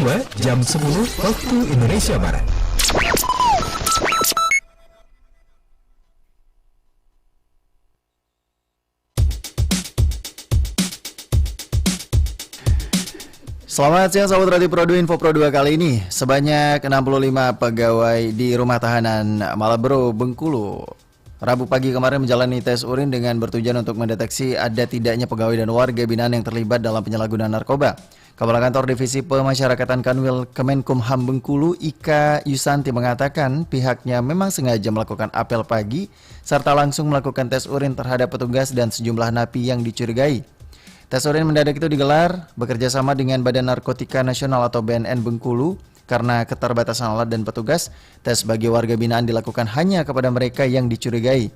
2 jam 10 waktu Indonesia Barat. Selamat siang sahabat Radio Pro 2 Info Pro 2 kali ini. Sebanyak 65 pegawai di rumah tahanan Malabro, Bengkulu Rabu pagi kemarin menjalani tes urin dengan bertujuan untuk mendeteksi ada tidaknya pegawai dan warga binaan yang terlibat dalam penyalahgunaan narkoba. Kepala Kantor Divisi Pemasyarakatan Kanwil Kemenkumham Bengkulu, Ika Yusanti mengatakan pihaknya memang sengaja melakukan apel pagi serta langsung melakukan tes urin terhadap petugas dan sejumlah napi yang dicurigai. Tes urin mendadak itu digelar bekerja sama dengan Badan Narkotika Nasional atau BNN Bengkulu. Karena keterbatasan alat dan petugas, tes bagi warga binaan dilakukan hanya kepada mereka yang dicurigai.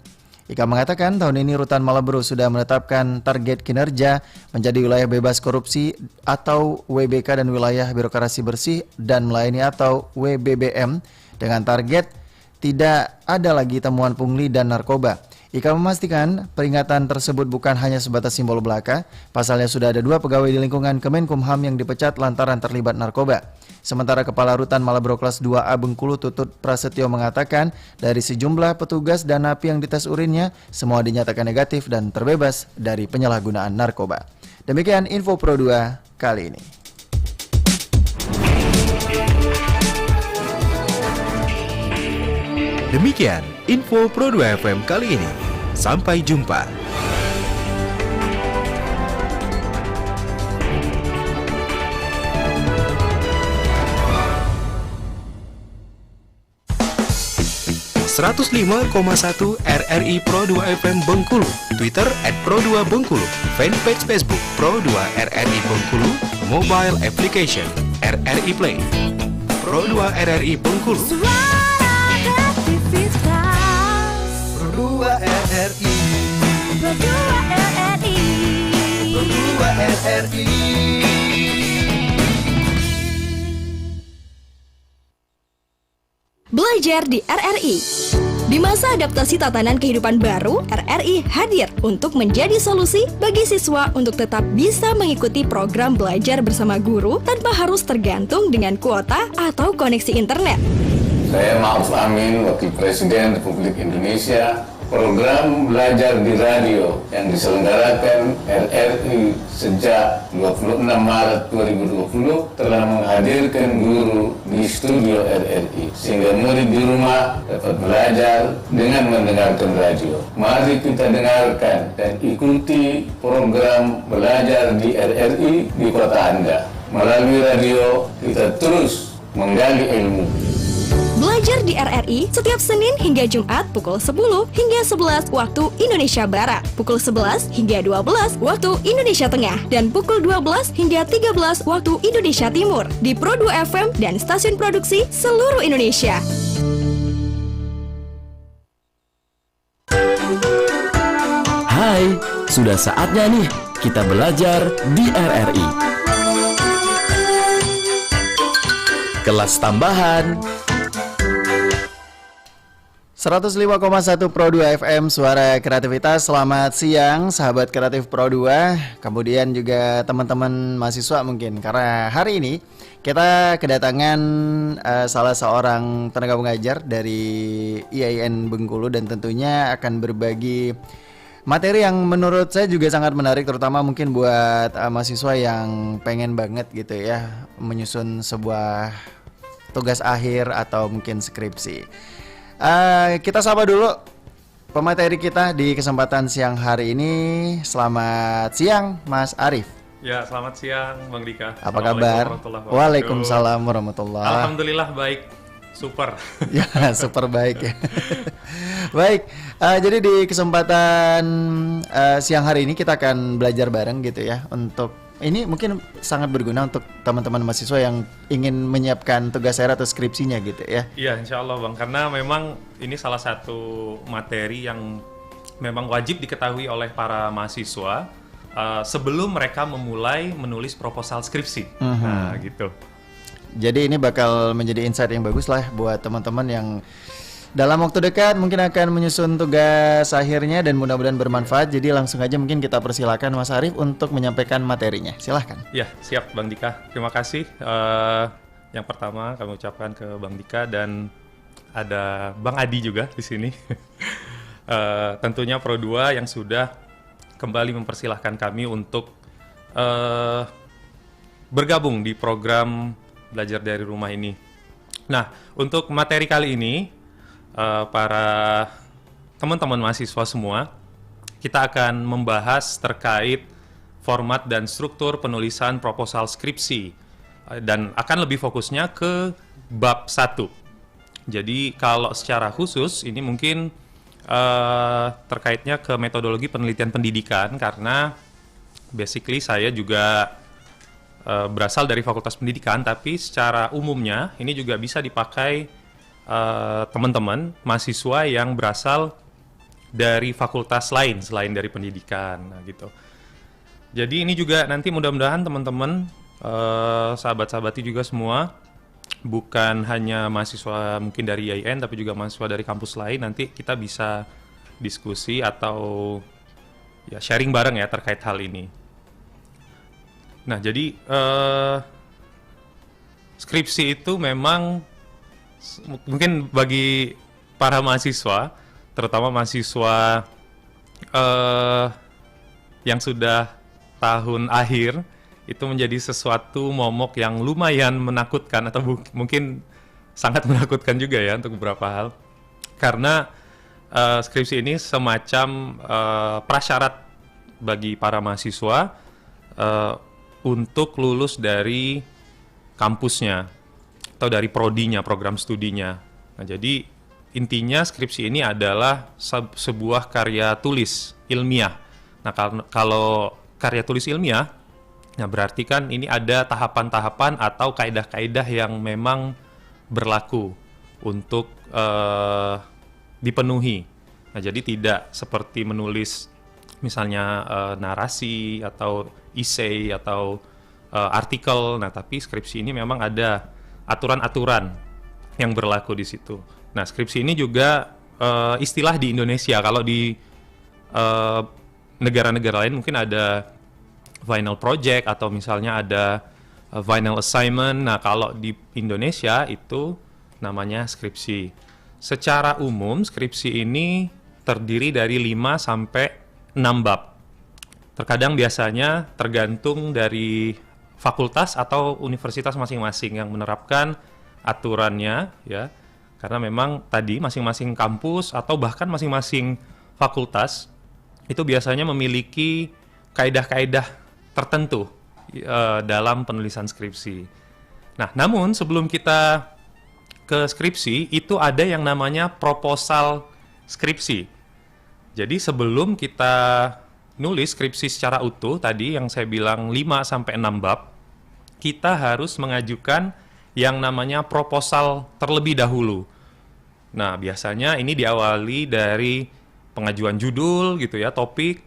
Ika mengatakan tahun ini Rutan Malabro sudah menetapkan target kinerja menjadi wilayah bebas korupsi atau WBK dan wilayah birokrasi bersih dan melayani atau WBBM dengan target tidak ada lagi temuan pungli dan narkoba. Ika memastikan peringatan tersebut bukan hanya sebatas simbol belaka, pasalnya sudah ada 2 pegawai di lingkungan Kemenkumham yang dipecat lantaran terlibat narkoba. Sementara Kepala Rutan Malabro Kelas 2A Bengkulu Tutut Prasetyo mengatakan dari sejumlah petugas dan napi yang dites urinnya, semua dinyatakan negatif dan terbebas dari penyalahgunaan narkoba. Demikian Info Pro 2 kali ini. Demikian Info Pro 2 FM kali ini. Sampai jumpa. ...105,1 RRI Pro 2 FM Bengkulu, Twitter @Pro2Bengkulu, fanpage Facebook Pro 2 RRI Bengkulu, mobile application RRI Play. Pro 2 RRI Bengkulu. Pro 2 RRI. Pro 2 RRI. Pro 2 RRI. Belajar di RRI. Di masa adaptasi tatanan kehidupan baru, RRI hadir untuk menjadi solusi bagi siswa untuk tetap bisa mengikuti program belajar bersama guru tanpa harus tergantung dengan kuota atau koneksi internet. Saya Ma'ruf Amin, Wakil Presiden Republik Indonesia. Program belajar di radio yang diselenggarakan RRI sejak 26 Maret 2020 telah menghadirkan guru di studio RRI sehingga murid di rumah dapat belajar dengan mendengarkan radio. Mari kita dengarkan dan ikuti program belajar di RRI di kota Anda. Melalui radio kita terus menggali ilmu. Belajar di RRI setiap Senin hingga Jumat pukul 10 hingga 11 waktu Indonesia Barat, pukul 11 hingga 12 waktu Indonesia Tengah, dan pukul 12 hingga 13 waktu Indonesia Timur di Pro 2 FM dan stasiun produksi seluruh Indonesia. Hai, sudah saatnya nih kita belajar di RRI. Kelas tambahan 105,1 Pro 2 FM Suara Kreativitas. Selamat siang sahabat kreatif Pro 2. Kemudian juga teman-teman mahasiswa mungkin. Karena hari ini kita kedatangan salah seorang tenaga pengajar dari IAIN Bengkulu. Dan tentunya akan berbagi materi yang menurut saya juga sangat menarik. Terutama mungkin buat mahasiswa yang pengen banget gitu ya menyusun sebuah tugas akhir atau mungkin skripsi. Kita sapa dulu pemateri kita di kesempatan siang hari ini. Selamat siang Mas Arif. Ya, selamat siang Bang Dika. Apa kabar? Waalaikumsalam warahmatullahi. Alhamdulillah baik, super. Ya, super baik ya. Baik, jadi di kesempatan siang hari ini kita akan belajar bareng gitu ya. Untuk ini mungkin sangat berguna untuk teman-teman mahasiswa yang ingin menyiapkan tugas akhir atau skripsinya gitu ya. Iya, insya Allah Bang, karena memang ini salah satu materi yang memang wajib diketahui oleh para mahasiswa sebelum mereka memulai menulis proposal skripsi. Nah, gitu. Jadi ini bakal menjadi insight yang bagus lah buat teman-teman yang Dalam waktu dekat mungkin akan menyusun tugas akhirnya dan mudah-mudahan bermanfaat. Jadi langsung aja mungkin kita persilakan Mas Arief untuk menyampaikan materinya. Silahkan. Ya, siap Bang Dika. Terima kasih. Yang pertama kami ucapkan ke Bang Dika dan ada Bang Adi juga di sini. Tentunya Pro 2 yang sudah kembali mempersilahkan kami untuk bergabung di program belajar dari rumah ini. Nah, untuk materi kali ini, para teman-teman mahasiswa semua, kita akan membahas terkait format dan struktur penulisan proposal skripsi dan akan lebih fokusnya ke bab 1. Jadi kalau secara khusus ini mungkin terkaitnya ke metodologi penelitian pendidikan karena basically saya juga berasal dari Fakultas Pendidikan, tapi secara umumnya ini juga bisa dipakai teman-teman mahasiswa yang berasal dari fakultas lain selain dari pendidikan, nah, gitu. Jadi ini juga nanti mudah-mudahan teman-teman sahabat-sahabati juga semua bukan hanya mahasiswa mungkin dari IAIN tapi juga mahasiswa dari kampus lain, nanti kita bisa diskusi atau ya sharing bareng ya terkait hal ini. Nah, jadi skripsi itu memang mungkin bagi para mahasiswa, terutama mahasiswa yang sudah tahun akhir, itu menjadi sesuatu momok yang lumayan menakutkan atau mungkin sangat menakutkan juga ya untuk beberapa hal. Karena skripsi ini semacam prasyarat bagi para mahasiswa untuk lulus dari kampusnya atau dari prodinya, program studinya. Nah, jadi intinya skripsi ini adalah sebuah karya tulis ilmiah. Nah, kalau karya tulis ilmiah, nah berarti kan ini ada tahapan-tahapan atau kaidah-kaidah yang memang berlaku untuk dipenuhi. Nah, jadi tidak seperti menulis misalnya narasi atau essay atau artikel. Nah, tapi skripsi ini memang ada aturan-aturan yang berlaku di situ. Nah, skripsi ini juga istilah di Indonesia. Kalau di negara-negara lain mungkin ada final project atau misalnya ada final assignment. Nah, kalau di Indonesia itu namanya skripsi. Secara umum, skripsi ini terdiri dari 5 sampai 6 bab. Terkadang biasanya tergantung dari fakultas atau universitas masing-masing yang menerapkan aturannya ya. Karena memang tadi masing-masing kampus atau bahkan masing-masing fakultas itu biasanya memiliki kaidah-kaidah tertentu dalam penulisan skripsi. Nah, namun sebelum kita ke skripsi itu ada yang namanya proposal skripsi. Jadi sebelum kita nulis skripsi secara utuh tadi yang saya bilang 5 sampai 6 bab, kita harus mengajukan yang namanya proposal terlebih dahulu. Nah, biasanya ini diawali dari pengajuan judul gitu ya, topik,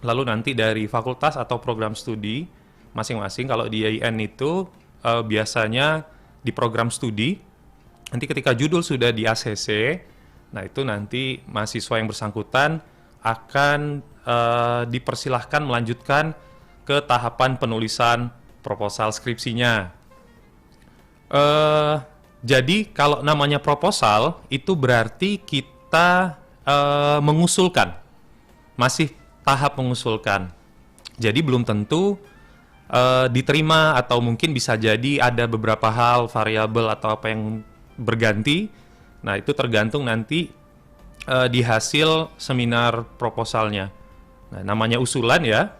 lalu nanti dari fakultas atau program studi masing-masing. Kalau di IAIN itu biasanya di program studi, nanti ketika judul sudah di ACC, nah itu nanti mahasiswa yang bersangkutan akan dipersilahkan melanjutkan ke tahapan penulisan proposal skripsinya. Jadi kalau namanya proposal itu berarti kita mengusulkan, masih tahap mengusulkan. Jadi belum tentu diterima atau mungkin bisa jadi ada beberapa hal variabel atau apa yang berganti. Nah, itu tergantung nanti di hasil seminar proposalnya. Nah, namanya usulan ya.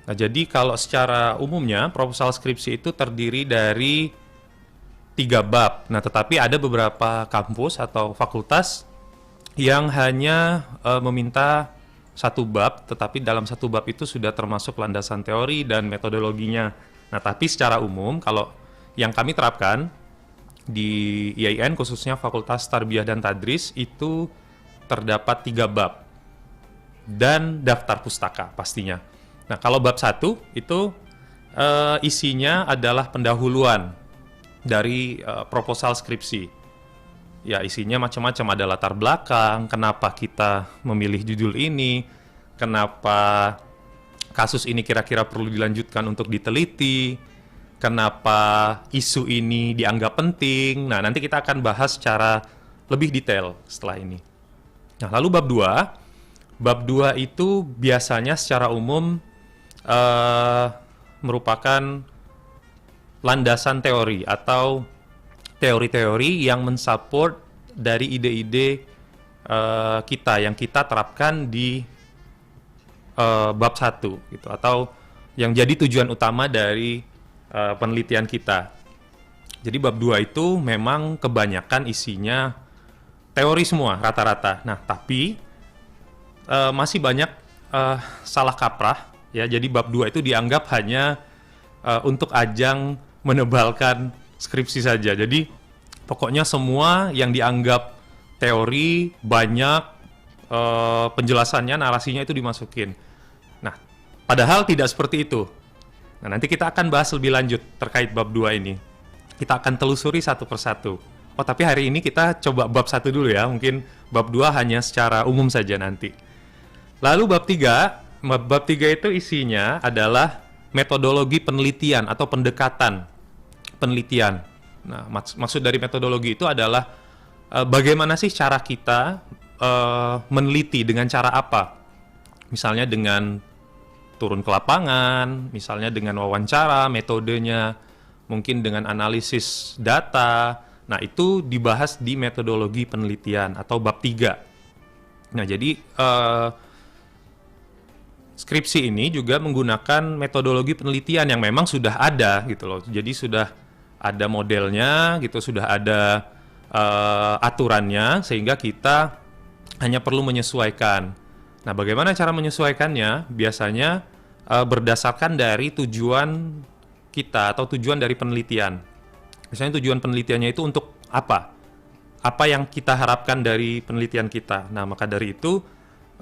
Nah, jadi kalau secara umumnya proposal skripsi itu terdiri dari 3 bab. Nah, tetapi ada beberapa kampus atau fakultas yang hanya meminta 1 bab, tetapi dalam 1 bab itu sudah termasuk landasan teori dan metodologinya. Nah, tapi secara umum kalau yang kami terapkan di IAIN khususnya Fakultas Tarbiyah dan Tadris itu terdapat 3 bab dan daftar pustaka pastinya. Nah, kalau bab 1 itu isinya adalah pendahuluan dari proposal skripsi. ya isinya macam-macam, ada latar belakang, kenapa kita memilih judul ini, kenapa kasus ini kira-kira perlu dilanjutkan untuk diteliti, kenapa isu ini dianggap penting. Nah, nanti kita akan bahas secara lebih detail setelah ini. Nah, lalu bab 2 itu biasanya secara umum merupakan landasan teori atau teori-teori yang mensupport dari ide-ide kita yang kita terapkan di bab 1 gitu, atau yang jadi tujuan utama dari penelitian kita. Jadi bab 2 itu memang kebanyakan isinya teori semua rata-rata. Nah, tapi masih banyak salah kaprah ya. Jadi bab 2 itu dianggap hanya untuk ajang menebalkan skripsi saja. Jadi pokoknya semua yang dianggap teori banyak penjelasannya, narasinya itu dimasukin. Nah, padahal tidak seperti itu. Nah, nanti kita akan bahas lebih lanjut terkait bab 2 ini. Kita akan telusuri satu persatu. Oh, tapi hari ini kita coba bab 1 dulu ya. Mungkin bab 2 hanya secara umum saja nanti. Lalu bab 3 itu isinya adalah metodologi penelitian atau pendekatan penelitian. Nah, maksud dari metodologi itu adalah bagaimana sih cara kita meneliti, dengan cara apa? Misalnya dengan turun ke lapangan, misalnya dengan wawancara, metodenya, mungkin dengan analisis data. Nah, itu dibahas di metodologi penelitian atau bab 3. Nah, jadi skripsi ini juga menggunakan metodologi penelitian yang memang sudah ada gitu loh. Jadi sudah ada modelnya gitu, sudah ada aturannya, sehingga kita hanya perlu menyesuaikan. Nah, bagaimana cara menyesuaikannya? Biasanya berdasarkan dari tujuan kita atau tujuan dari penelitian. Misalnya tujuan penelitiannya itu untuk apa? Apa yang kita harapkan dari penelitian kita. Nah, maka dari itu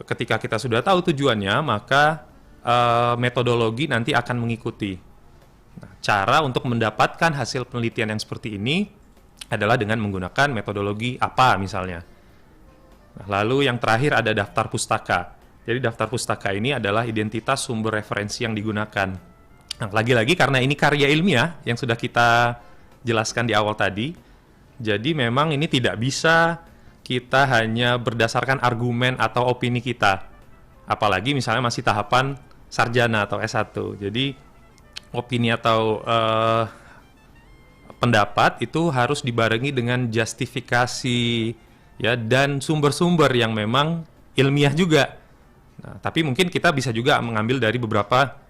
ketika kita sudah tahu tujuannya, maka metodologi nanti akan mengikuti. Nah, cara untuk mendapatkan hasil penelitian yang seperti ini adalah dengan menggunakan metodologi apa misalnya. Nah, lalu yang terakhir ada daftar pustaka. Jadi daftar pustaka ini adalah identitas sumber referensi yang digunakan. Nah, lagi-lagi karena ini karya ilmiah yang sudah kita jelaskan di awal tadi, jadi memang ini tidak bisa kita hanya berdasarkan argumen atau opini kita. Apalagi misalnya masih tahapan sarjana atau S1. Jadi opini atau pendapat itu harus dibarengi dengan justifikasi ya, dan sumber-sumber yang memang ilmiah juga. Nah, tapi mungkin kita bisa juga mengambil dari beberapa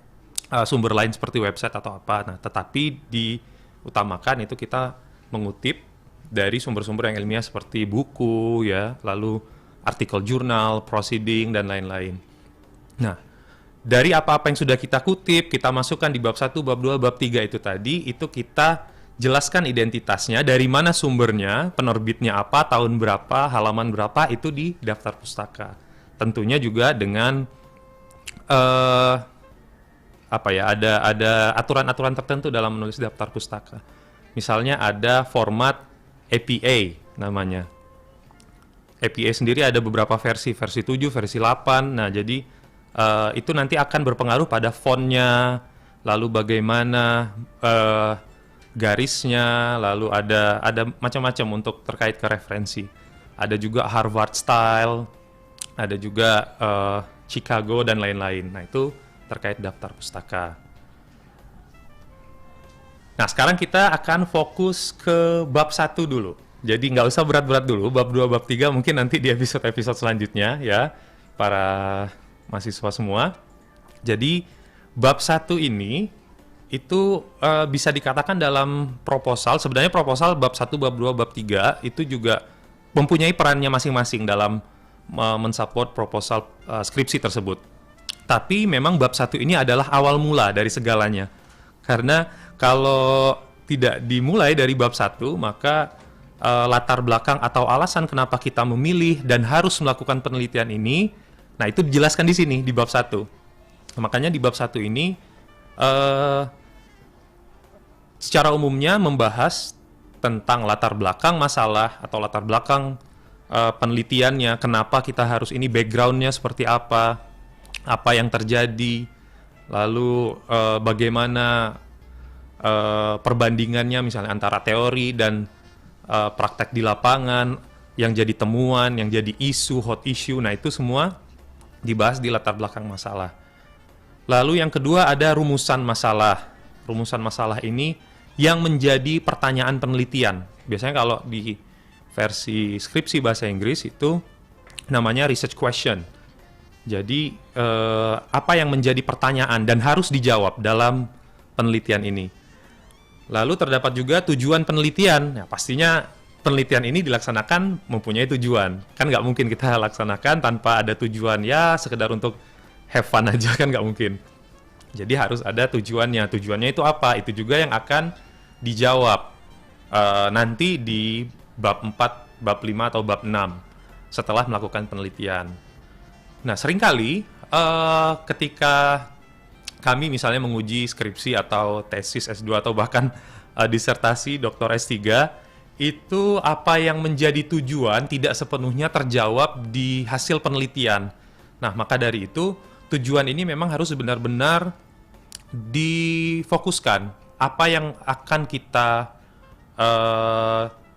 sumber lain seperti website atau apa. Nah, tetapi diutamakan itu kita mengutip dari sumber-sumber yang ilmiah seperti buku ya, lalu artikel jurnal, proceeding dan lain-lain. Nah, dari apa-apa yang sudah kita kutip, kita masukkan di bab 1, bab 2, bab 3 itu tadi, itu kita jelaskan identitasnya, dari mana sumbernya, penerbitnya apa, tahun berapa, halaman berapa, itu di daftar pustaka. Tentunya juga dengan ada aturan-aturan tertentu dalam menulis daftar pustaka. Misalnya ada format APA namanya. APA sendiri ada beberapa versi 7, versi 8. Nah, jadi itu nanti akan berpengaruh pada fontnya, lalu bagaimana garisnya, lalu ada macam-macam untuk terkait ke referensi. Ada juga Harvard style, ada juga Chicago dan lain-lain. Nah, itu terkait daftar pustaka. Nah, sekarang kita akan fokus ke bab 1 dulu. Jadi nggak usah berat-berat dulu, bab 2, bab 3 mungkin nanti di episode-episode selanjutnya ya, para mahasiswa semua. Jadi bab 1 ini itu bisa dikatakan dalam proposal, sebenarnya proposal bab 1, bab 2, bab 3 itu juga mempunyai perannya masing-masing dalam mensupport proposal skripsi tersebut. Tapi memang bab 1 ini adalah awal mula dari segalanya. Karena kalau tidak dimulai dari bab 1, maka latar belakang atau alasan kenapa kita memilih dan harus melakukan penelitian ini, nah itu dijelaskan di sini di bab 1. Makanya di bab 1 ini secara umumnya membahas tentang latar belakang masalah atau latar belakang penelitiannya, kenapa kita harus ini, background-nya seperti apa yang terjadi, lalu bagaimana perbandingannya misalnya antara teori dan praktek di lapangan, yang jadi temuan, yang jadi isu, hot issue. Nah, itu semua dibahas di latar belakang masalah. Lalu yang kedua ada rumusan masalah. Rumusan masalah ini yang menjadi pertanyaan penelitian. Biasanya kalau di versi skripsi bahasa Inggris itu namanya research question. Jadi apa yang menjadi pertanyaan dan harus dijawab dalam penelitian ini. Lalu terdapat juga tujuan penelitian. Nah, pastinya penelitian ini dilaksanakan mempunyai tujuan. Kan nggak mungkin kita laksanakan tanpa ada tujuan. Ya, sekedar untuk have fun aja kan nggak mungkin. Jadi harus ada tujuannya. Tujuannya itu apa? Itu juga yang akan dijawab nanti di bab 4, bab 5, atau bab 6 setelah melakukan penelitian. Nah, seringkali ketika kami misalnya menguji skripsi atau tesis S2 atau bahkan disertasi doktor S3, itu apa yang menjadi tujuan tidak sepenuhnya terjawab di hasil penelitian. Nah, maka dari itu tujuan ini memang harus benar-benar difokuskan. Apa yang akan kita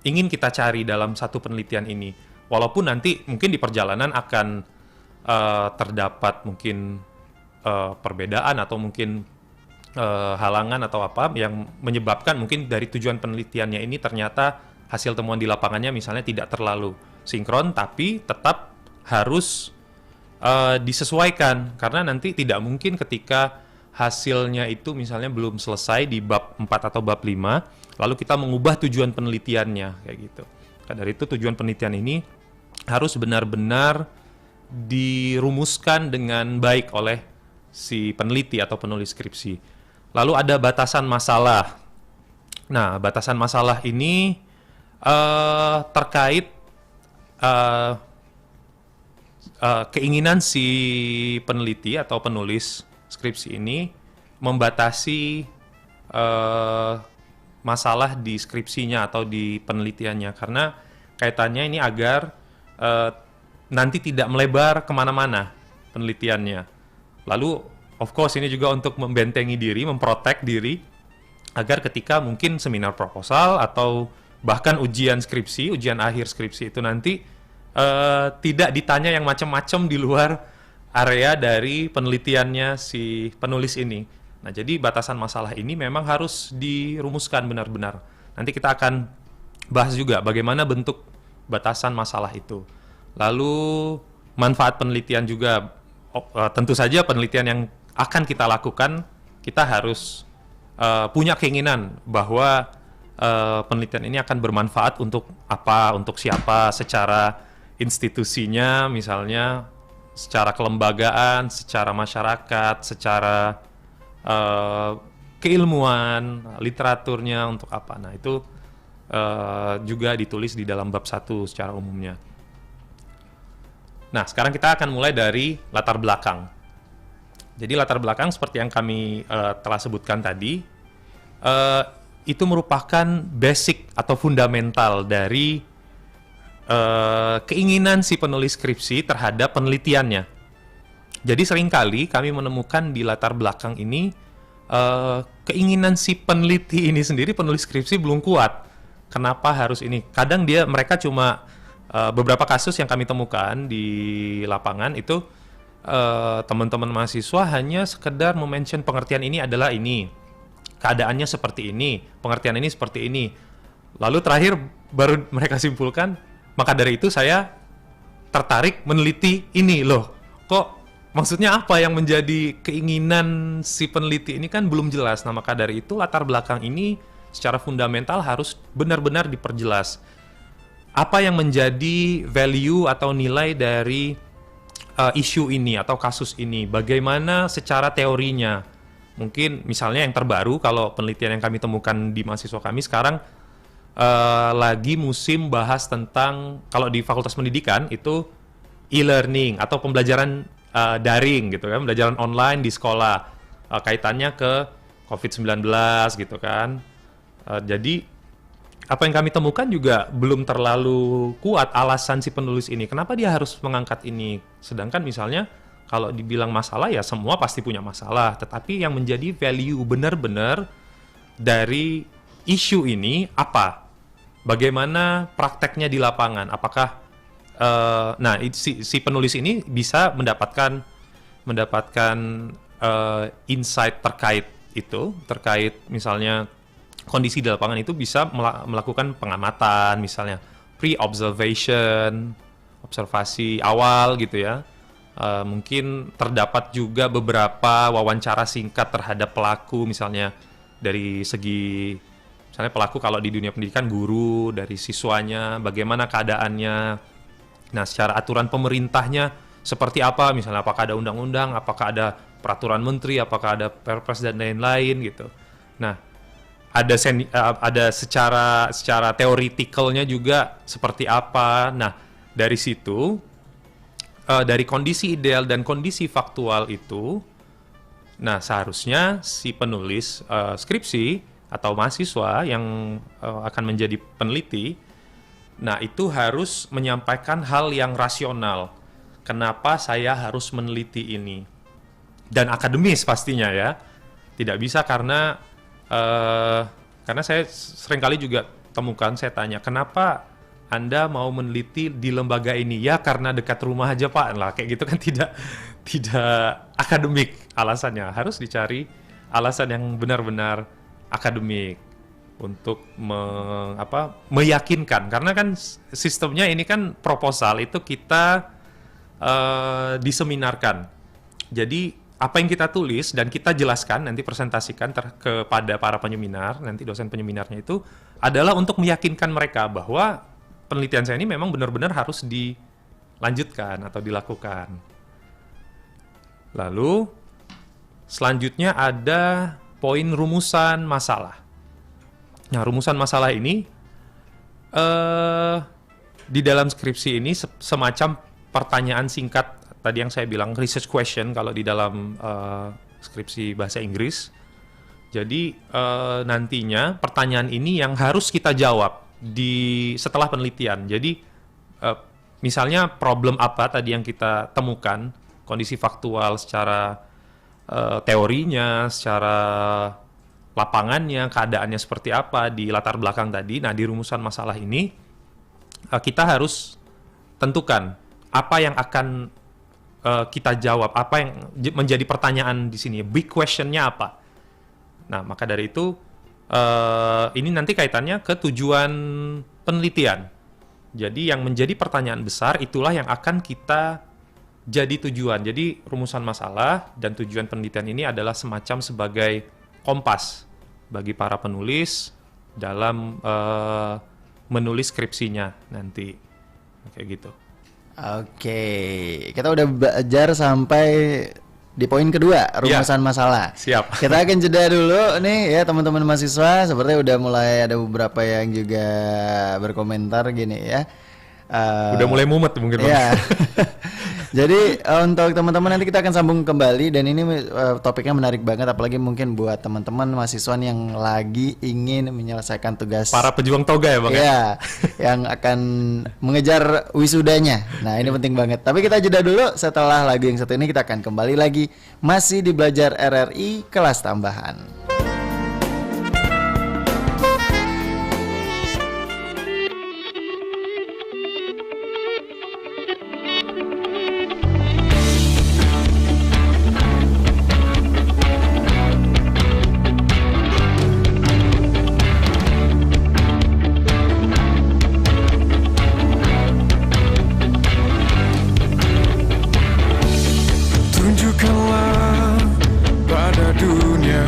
ingin kita cari dalam satu penelitian ini. Walaupun nanti mungkin di perjalanan akan terdapat mungkin perbedaan atau mungkin halangan atau apa yang menyebabkan mungkin dari tujuan penelitiannya ini ternyata hasil temuan di lapangannya misalnya tidak terlalu sinkron, tapi tetap harus disesuaikan, karena nanti tidak mungkin ketika hasilnya itu misalnya belum selesai di bab 4 atau bab 5, lalu kita mengubah tujuan penelitiannya, kayak gitu. Nah, dari itu tujuan penelitian ini harus benar-benar dirumuskan dengan baik oleh si peneliti atau penulis skripsi. Lalu ada batasan masalah. Nah, batasan masalah ini terkait keinginan si peneliti atau penulis skripsi ini membatasi masalah di skripsinya atau di penelitiannya, karena kaitannya ini agar nanti tidak melebar kemana-mana penelitiannya. Lalu, of course, ini juga untuk membentengi diri, memprotek diri, agar ketika mungkin seminar proposal atau bahkan ujian skripsi, ujian akhir skripsi itu nanti tidak ditanya yang macam-macam di luar area dari penelitiannya si penulis ini. Nah, jadi batasan masalah ini memang harus dirumuskan benar-benar. Nanti kita akan bahas juga bagaimana bentuk batasan masalah itu. Lalu manfaat penelitian juga, tentu saja penelitian yang akan kita lakukan, kita harus punya keinginan bahwa penelitian ini akan bermanfaat untuk apa, untuk siapa, secara institusinya misalnya, secara kelembagaan, secara masyarakat, secara keilmuan, literaturnya untuk apa. Nah, itu juga ditulis di dalam bab 1 secara umumnya. Nah, sekarang kita akan mulai dari latar belakang. Jadi latar belakang seperti yang kami telah sebutkan tadi, itu merupakan basic atau fundamental dari keinginan si penulis skripsi terhadap penelitiannya. Jadi seringkali kami menemukan di latar belakang ini keinginan si peneliti ini sendiri, penulis skripsi, belum kuat. Kenapa harus ini? Kadang mereka cuma beberapa kasus yang kami temukan di lapangan itu teman-teman mahasiswa hanya sekedar mention pengertian ini adalah ini, keadaannya seperti ini, pengertian ini seperti ini. Lalu terakhir baru mereka simpulkan, maka dari itu saya tertarik meneliti ini loh. Kok maksudnya apa yang menjadi keinginan si peneliti ini kan belum jelas. Nah, maka dari itu latar belakang ini secara fundamental harus benar-benar diperjelas. Apa yang menjadi value atau nilai dari isu ini atau kasus ini? Bagaimana secara teorinya? Mungkin misalnya yang terbaru, kalau penelitian yang kami temukan di mahasiswa kami sekarang lagi musim bahas tentang, kalau di Fakultas Pendidikan itu e-learning atau pembelajaran daring gitu kan, pembelajaran online di sekolah, kaitannya ke COVID-19 gitu kan. Jadi apa yang kami temukan juga belum terlalu kuat alasan si penulis ini. Kenapa dia harus mengangkat ini? Sedangkan misalnya kalau dibilang masalah ya semua pasti punya masalah. Tetapi yang menjadi value benar-benar dari isu ini apa? Bagaimana prakteknya di lapangan? Apakah si penulis ini bisa mendapatkan insight terkait itu, terkait misalnya kondisi di lapangan itu bisa melakukan pengamatan, misalnya pre-observation, observasi awal gitu ya. Mungkin terdapat juga beberapa wawancara singkat terhadap pelaku, misalnya dari segi, misalnya pelaku kalau di dunia pendidikan guru, dari siswanya, bagaimana keadaannya. Nah, secara aturan pemerintahnya seperti apa, misalnya apakah ada undang-undang, apakah ada peraturan menteri, apakah ada perpres dan lain-lain gitu. Nah, ada secara teoretikalnya juga seperti apa. Nah, dari situ, dari kondisi ideal dan kondisi faktual itu, nah seharusnya si penulis skripsi atau mahasiswa yang akan menjadi peneliti, nah itu harus menyampaikan hal yang rasional. Kenapa saya harus meneliti ini? Dan akademis pastinya ya. Tidak bisa karena saya seringkali juga temukan, saya tanya, kenapa Anda mau meneliti di lembaga ini? Ya karena dekat rumah aja Pak, lah kayak gitu kan tidak akademik alasannya. Harus dicari alasan yang benar-benar akademik untuk meyakinkan. Karena kan sistemnya ini kan proposal itu kita diseminarkan. Jadi apa yang kita tulis dan kita jelaskan, nanti presentasikan kepada para penyeminar, nanti dosen penyeminarnya itu adalah untuk meyakinkan mereka bahwa penelitian saya ini memang benar-benar harus dilanjutkan atau dilakukan. Lalu selanjutnya ada poin rumusan masalah. Nah, rumusan masalah ini di dalam skripsi ini semacam pertanyaan singkat. Tadi yang saya bilang research question kalau di dalam skripsi bahasa Inggris. Jadi nantinya pertanyaan ini yang harus kita jawab setelah penelitian. Jadi misalnya problem apa tadi yang kita temukan, kondisi faktual secara teorinya, secara lapangannya, keadaannya seperti apa di latar belakang tadi. Nah, di rumusan masalah ini kita harus tentukan apa yang akan kita jawab, apa yang menjadi pertanyaan di sini, big question-nya apa. Nah, maka dari itu ini nanti kaitannya ke tujuan penelitian. Jadi yang menjadi pertanyaan besar itulah yang akan kita jadi tujuan. Jadi rumusan masalah dan tujuan penelitian ini adalah semacam sebagai kompas bagi para penulis dalam menulis skripsinya nanti. Kayak gitu. Oke, kita udah belajar sampai di poin kedua, rumusan masalah. Siap. Kita akan jeda dulu nih ya teman-teman mahasiswa. Sepertinya udah mulai ada beberapa yang juga berkomentar gini ya. Udah mulai mumet mungkin. Ya. Jadi untuk teman-teman nanti kita akan sambung kembali dan ini topiknya menarik banget, apalagi mungkin buat teman-teman mahasiswa yang lagi ingin menyelesaikan tugas. Para pejuang toga ya Bang ya? Yang akan mengejar wisudanya. Nah ini penting banget. Tapi kita jeda dulu, setelah lagu yang satu ini kita akan kembali lagi masih di Belajar RRI Kelas Tambahan. Tunjukkanlah pada dunia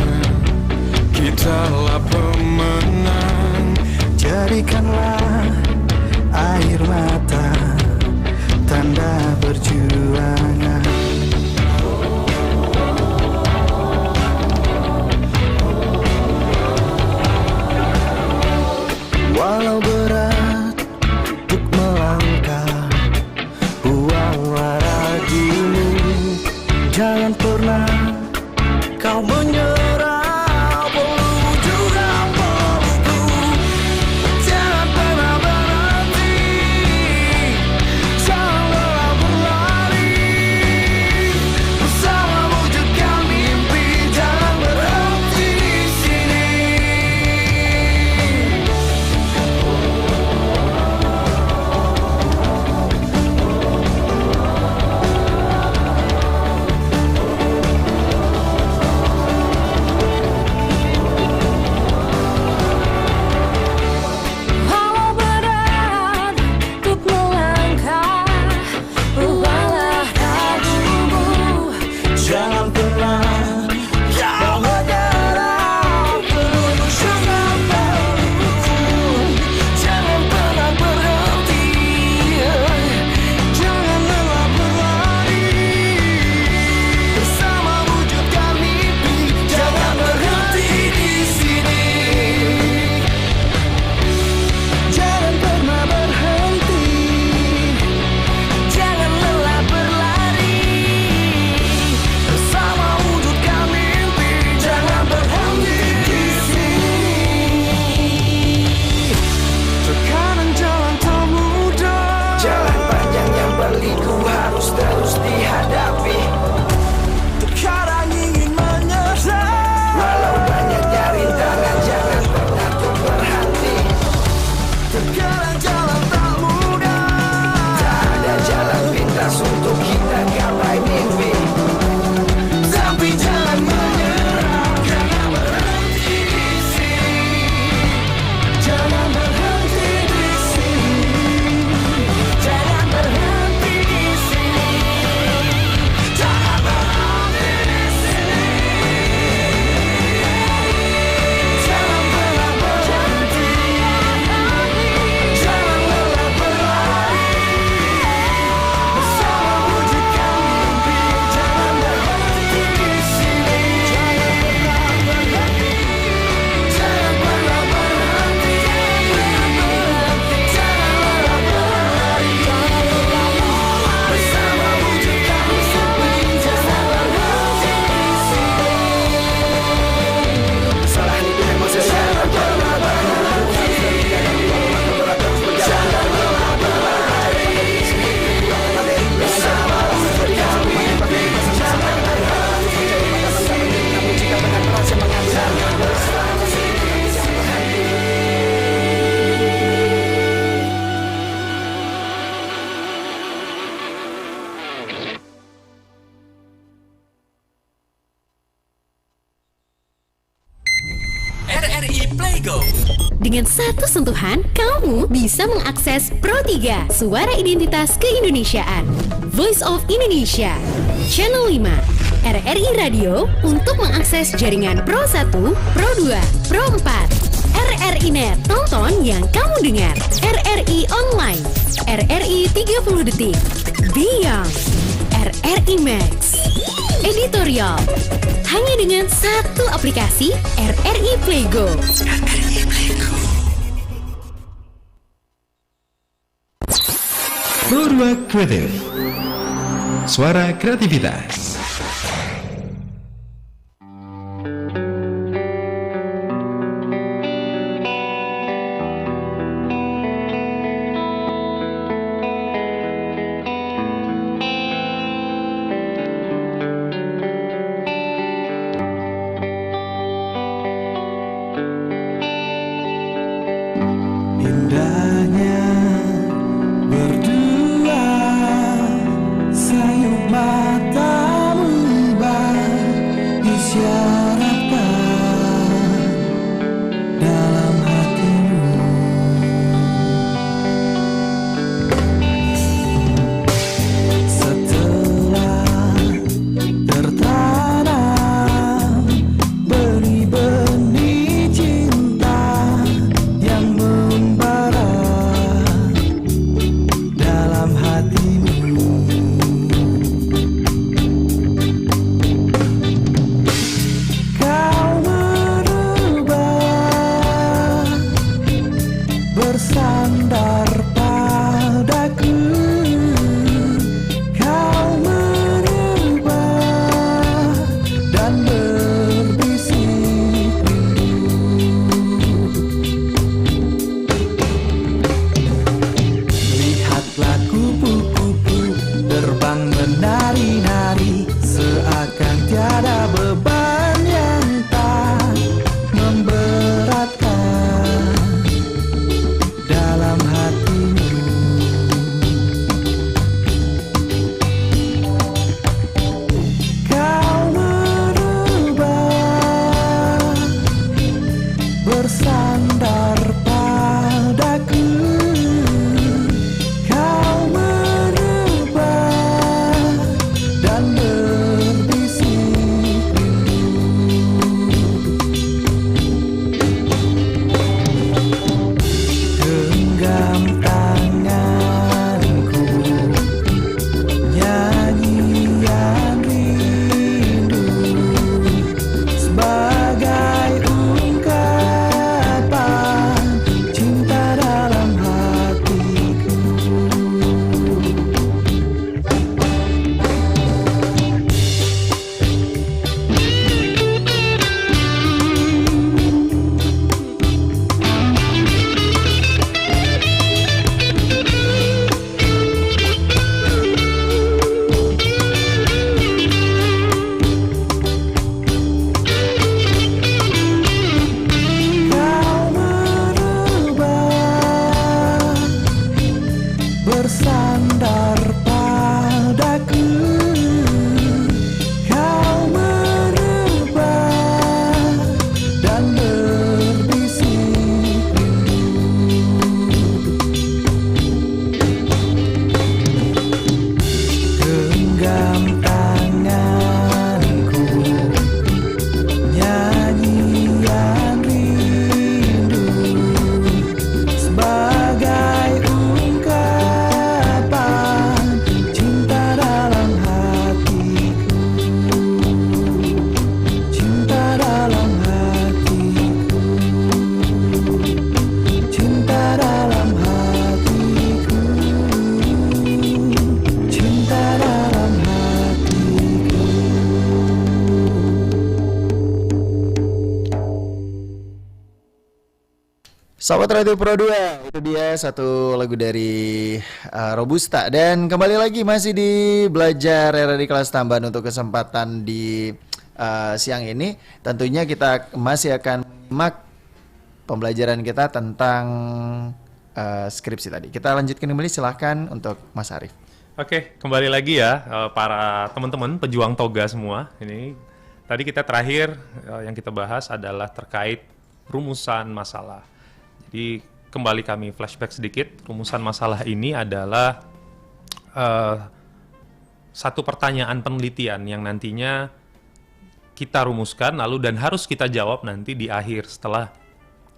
jalan-jalan tak mudah. Tak ada jalan pintas untuk kita gapai mimpi. Tapi jangan menyerah, jangan berhenti di sini. Jangan berhenti di sini. Jangan berhenti di sini. Jangan berhenti di sini. Jangan pernah berhenti. Jangan lelah berlari. Bersama wujudkan mimpi. Jangan berhenti di sini. Jangan pernah berhenti. Jangan pernah berhenti. Jangan lelah berlari. Bersama wujudkan mimpi. Jangan berhenti di sini. Salah itu memang sejarah. Jangan berhenti. Jangan lelah berlari. Bersama wujudkan mimpi. Jangan berhenti. Jangan berhenti. RRI Playgo. Dengan satu sentuhan, kamu bisa mengakses Pro 3, Suara Identitas Keindonesiaan, Voice of Indonesia, Channel 5, RRI Radio untuk mengakses jaringan Pro 1, Pro 2, Pro 4, RRI Net, tonton yang kamu dengar, RRI Online, RRI 30 Detik, Beyond, RRI Max, Editorial, hanya dengan satu aplikasi RRI Playgo. Pro 2 Kreatif, suara kreativitas. Indahnya berdua, sayup matamu isyaratkan dalam hatimu. Setelah tertanam benih-benih cinta yang membara dalam hatimu, kau merubah bersandar padaku, kau merubah dan berbisik lihatlah kupu-kupu terbang menari-nari, seakan tiada beban yang tak memberatkan dalam hatinya. bersandar padaku. Kau merebah dan berbisik genggam tanganku, nyanyian rindu sebagai ungkapan cinta dalam hatiku, cinta dalam hatiku, cinta dalam hatiku, cinta dalam hatiku. Sahabat Radio Pro 2, itu dia satu lagu dari Robusta. Dan kembali lagi masih di Belajar RRI kelas tambahan untuk kesempatan di siang ini. Tentunya kita masih akan menyimak pembelajaran kita tentang skripsi tadi. Kita lanjutkan kembali, silahkan untuk Mas Arif. Oke, kembali lagi ya para teman-teman pejuang toga semua. Ini tadi kita terakhir yang kita bahas adalah terkait rumusan masalah. Jadi kembali kami flashback sedikit. Rumusan masalah ini adalah satu pertanyaan penelitian yang nantinya kita rumuskan lalu dan harus kita jawab nanti di akhir setelah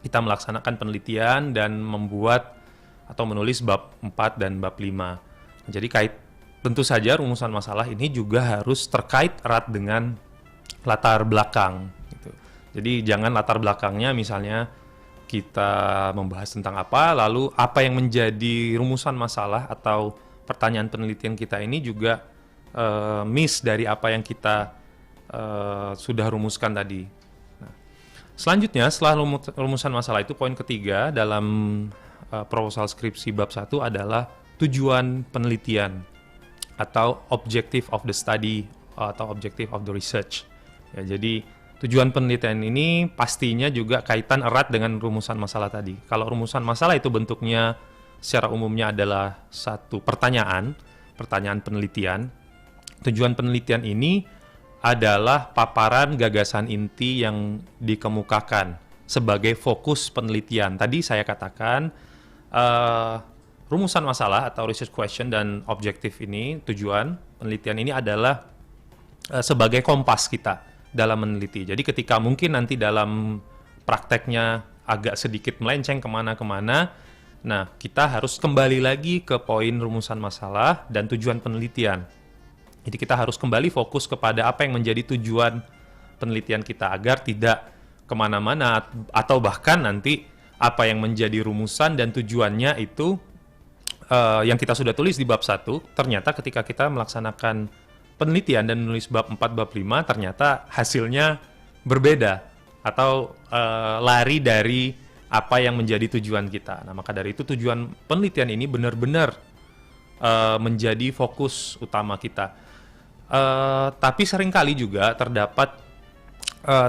kita melaksanakan penelitian dan membuat atau menulis bab 4 dan bab 5. Jadi tentu saja rumusan masalah ini juga harus terkait erat dengan latar belakang gitu. Jadi jangan latar belakangnya misalnya kita membahas tentang apa, lalu apa yang menjadi rumusan masalah atau pertanyaan penelitian kita ini juga miss dari apa yang kita sudah rumuskan tadi. Nah, selanjutnya setelah rumusan masalah itu poin ketiga dalam proposal skripsi bab 1 adalah tujuan penelitian atau objective of the study atau objective of the research. Ya, jadi tujuan penelitian ini pastinya juga kaitan erat dengan rumusan masalah tadi. Kalau rumusan masalah itu bentuknya secara umumnya adalah satu pertanyaan penelitian. Tujuan penelitian ini adalah paparan gagasan inti yang dikemukakan sebagai fokus penelitian. Tadi saya katakan rumusan masalah atau research question dan objektif ini, tujuan penelitian ini adalah sebagai kompas kita dalam meneliti. Jadi ketika mungkin nanti dalam prakteknya agak sedikit melenceng kemana-kemana, nah kita harus kembali lagi ke poin rumusan masalah dan tujuan penelitian. Jadi kita harus kembali fokus kepada apa yang menjadi tujuan penelitian kita agar tidak kemana-mana atau bahkan nanti apa yang menjadi rumusan dan tujuannya itu yang kita sudah tulis di bab 1, ternyata ketika kita melaksanakan penelitian dan menulis bab 4, bab 5, ternyata hasilnya berbeda atau lari dari apa yang menjadi tujuan kita. Nah, maka dari itu tujuan penelitian ini benar-benar menjadi fokus utama kita. Tapi seringkali juga terdapat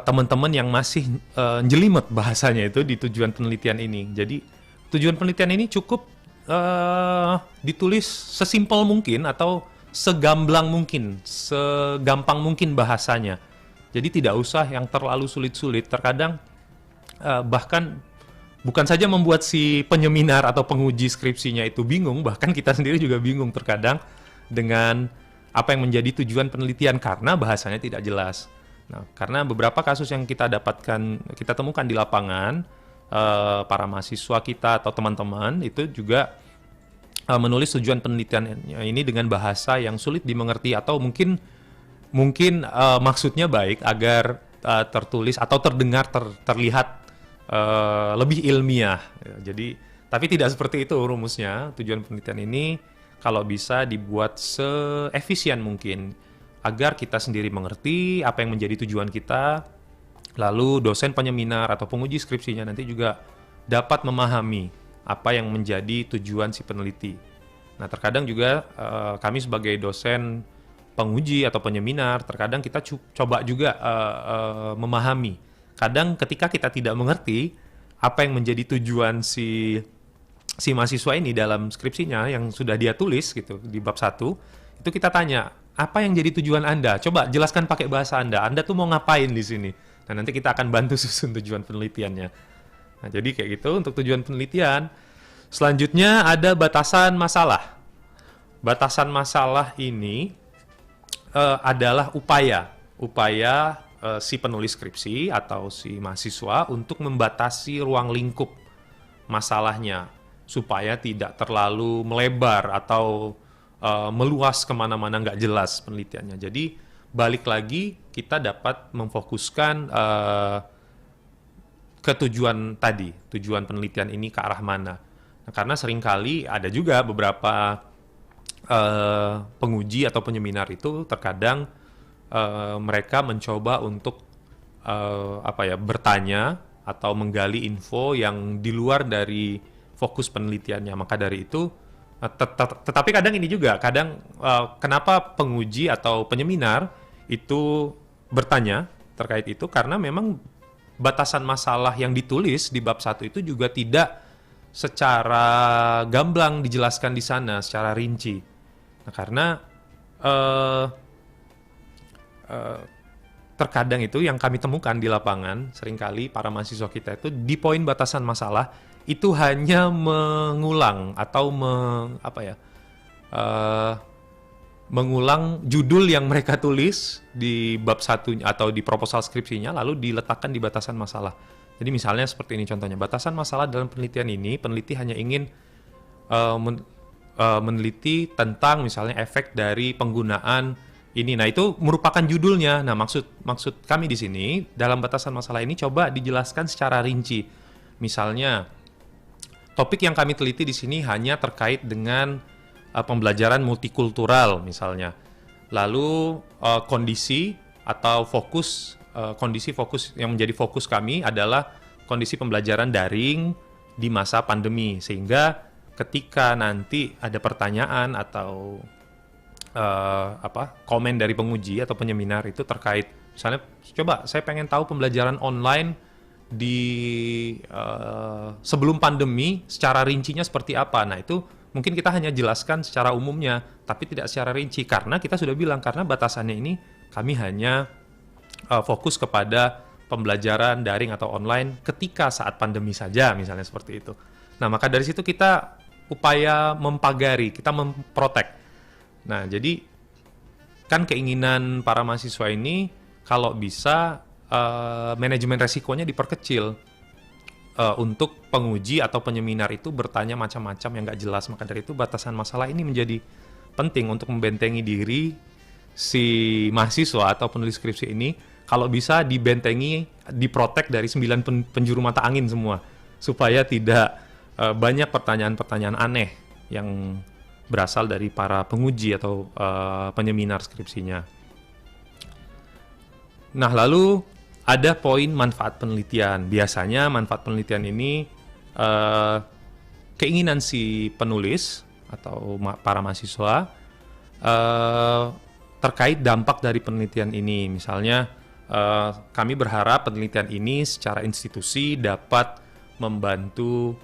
teman-teman yang masih jelimet bahasanya itu di tujuan penelitian ini. Jadi tujuan penelitian ini cukup ditulis sesimpel mungkin atau segamblang mungkin, segampang mungkin bahasanya. Jadi tidak usah yang terlalu sulit-sulit. Terkadang bahkan bukan saja membuat si penyeminar atau penguji skripsinya itu bingung, bahkan kita sendiri juga bingung terkadang dengan apa yang menjadi tujuan penelitian karena bahasanya tidak jelas. Nah, karena beberapa kasus yang kita temukan di lapangan, para mahasiswa kita atau teman-teman itu juga menulis tujuan penelitian ini dengan bahasa yang sulit dimengerti atau mungkin maksudnya baik agar tertulis atau terdengar terlihat lebih ilmiah. Jadi tapi tidak seperti itu rumusnya. Tujuan penelitian ini kalau bisa dibuat seefisien mungkin agar kita sendiri mengerti apa yang menjadi tujuan kita, lalu dosen penyeminar atau penguji skripsinya nanti juga dapat memahami apa yang menjadi tujuan si peneliti. Nah, terkadang juga kami sebagai dosen penguji atau penyeminar, terkadang kita coba juga memahami. Kadang ketika kita tidak mengerti apa yang menjadi tujuan si si mahasiswa ini dalam skripsinya yang sudah dia tulis gitu di bab 1, itu kita tanya, apa yang jadi tujuan Anda? Coba jelaskan pakai bahasa Anda tuh mau ngapain di sini? Nah, nanti kita akan bantu susun tujuan penelitiannya. Nah, jadi kayak gitu untuk tujuan penelitian. Selanjutnya ada batasan masalah. Batasan masalah ini adalah upaya si penulis skripsi atau si mahasiswa untuk membatasi ruang lingkup masalahnya supaya tidak terlalu melebar atau meluas kemana-mana nggak jelas penelitiannya. Jadi balik lagi kita dapat memfokuskan ke tujuan tadi, tujuan penelitian ini ke arah mana. Nah, karena seringkali ada juga beberapa penguji atau penyeminar itu terkadang mereka mencoba untuk bertanya atau menggali info yang di luar dari fokus penelitiannya. Maka dari itu, tetapi kadang ini juga, kenapa penguji atau penyeminar itu bertanya terkait itu, karena memang batasan masalah yang ditulis di bab 1 itu juga tidak secara gamblang dijelaskan di sana, secara rinci. Nah, karena terkadang itu yang kami temukan di lapangan, seringkali para mahasiswa kita itu di poin batasan masalah itu hanya mengulang atau mengulang judul yang mereka tulis di bab 1 atau di proposal skripsinya lalu diletakkan di batasan masalah. Jadi misalnya seperti ini contohnya, batasan masalah dalam penelitian ini, peneliti hanya ingin meneliti tentang misalnya efek dari penggunaan ini. Nah, itu merupakan judulnya. Nah, maksud kami di sini dalam batasan masalah ini coba dijelaskan secara rinci. Misalnya, topik yang kami teliti di sini hanya terkait dengan pembelajaran multikultural misalnya. Lalu kondisi atau kondisi fokus yang menjadi fokus kami adalah kondisi pembelajaran daring di masa pandemi, sehingga ketika nanti ada pertanyaan atau komen dari penguji atau penyeminar itu terkait misalnya, coba saya pengen tahu pembelajaran online di sebelum pandemi secara rincinya seperti apa. Nah, itu mungkin kita hanya jelaskan secara umumnya tapi tidak secara rinci, karena kita sudah bilang karena batasannya ini kami hanya fokus kepada pembelajaran daring atau online ketika saat pandemi saja, misalnya seperti itu. Nah, maka dari situ kita upaya mempagari, kita memprotek. Nah, jadi kan keinginan para mahasiswa ini kalau bisa manajemen resikonya diperkecil untuk penguji atau penyeminar itu bertanya macam-macam yang nggak jelas. Maka dari itu batasan masalah ini menjadi penting untuk membentengi diri si mahasiswa atau penulis skripsi ini. Kalau bisa dibentengi, diprotek dari 9 penjuru mata angin semua, supaya tidak banyak pertanyaan-pertanyaan aneh yang berasal dari para penguji atau penyeminar skripsinya. Nah, lalu ada poin manfaat penelitian. Biasanya manfaat penelitian ini keinginan si penulis atau para mahasiswa terkait dampak dari penelitian ini. Misalnya, kami berharap penelitian ini secara institusi dapat membantu